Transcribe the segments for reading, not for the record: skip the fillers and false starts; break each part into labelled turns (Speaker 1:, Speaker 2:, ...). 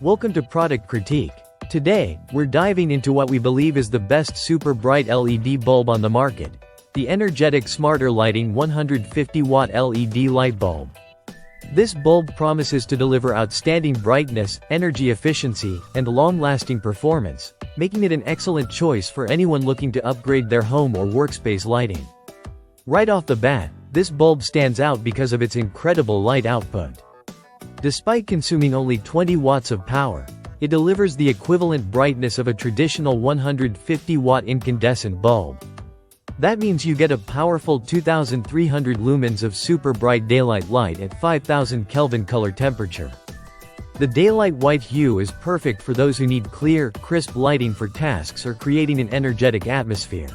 Speaker 1: Welcome to Product Critique. Today, we're diving into what we believe is the best super bright LED bulb on the market, the energetic Smarter Lighting 150-watt LED light bulb. This bulb promises to deliver outstanding brightness, energy efficiency, and long-lasting performance, making it an excellent choice for anyone looking to upgrade their home or workspace lighting. Right off the bat, this bulb stands out because of its incredible light output. Despite consuming only 20 watts of power, it delivers the equivalent brightness of a traditional 150-watt incandescent bulb. That means you get a powerful 2,300 lumens of super bright daylight light at 5,000 Kelvin color temperature. The daylight white hue is perfect for those who need clear, crisp lighting for tasks or creating an energetic atmosphere.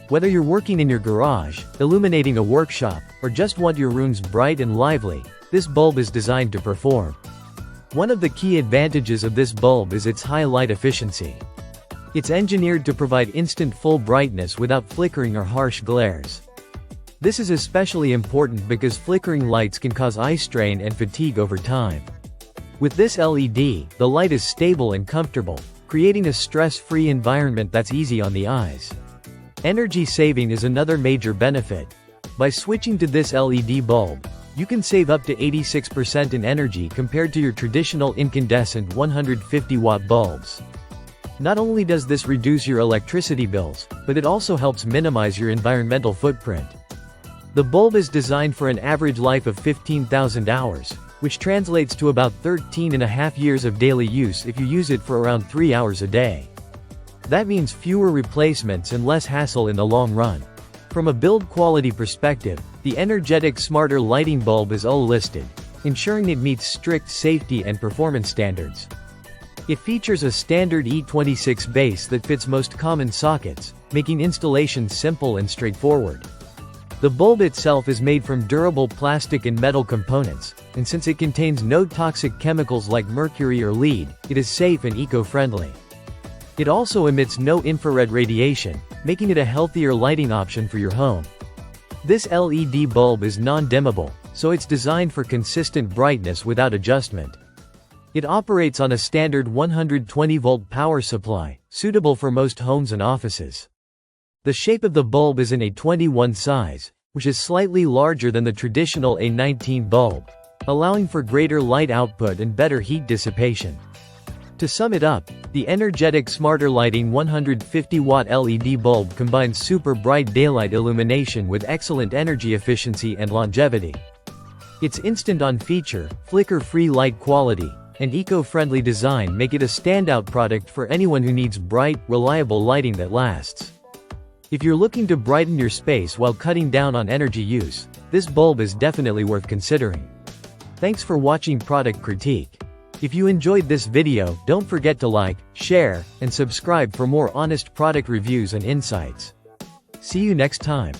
Speaker 1: Whether you're working in your garage, illuminating a workshop, or just want your rooms bright and lively, this bulb is designed to perform. One of the key advantages of this bulb is its high light efficiency. It's engineered to provide instant full brightness without flickering or harsh glares. This is especially important because flickering lights can cause eye strain and fatigue over time. With this LED, the light is stable and comfortable, creating a stress-free environment that's easy on the eyes. Energy saving is another major benefit. By switching to this LED bulb, you can save up to 86% in energy compared to your traditional incandescent 150-watt bulbs. Not only does this reduce your electricity bills, but it also helps minimize your environmental footprint. The bulb is designed for an average life of 15,000 hours, which translates to about 13.5 years of daily use if you use it for around 3 hours a day. That means fewer replacements and less hassle in the long run. From a build quality perspective, the energetic Smarter Lighting bulb is all listed, ensuring it meets strict safety and performance standards. It features a standard E26 base that fits most common sockets, making installation simple and straightforward. The bulb itself is made from durable plastic and metal components, and since it contains no toxic chemicals like mercury or lead, it is safe and eco-friendly. It also emits no infrared radiation, making it a healthier lighting option for your home. This LED bulb is non-dimmable, so it's designed for consistent brightness without adjustment. It operates on a standard 120-volt power supply, suitable for most homes and offices. The shape of the bulb is an A21 size, which is slightly larger than the traditional A19 bulb, allowing for greater light output and better heat dissipation. To sum it up, the energetic Smarter Lighting 150-watt LED bulb combines super bright daylight illumination with excellent energy efficiency and longevity. Its instant-on feature, flicker-free light quality, and eco-friendly design make it a standout product for anyone who needs bright, reliable lighting that lasts. If you're looking to brighten your space while cutting down on energy use, this bulb is definitely worth considering. Thanks for watching Product Critique. If you enjoyed this video, don't forget to like, share, and subscribe for more honest product reviews and insights. See you next time.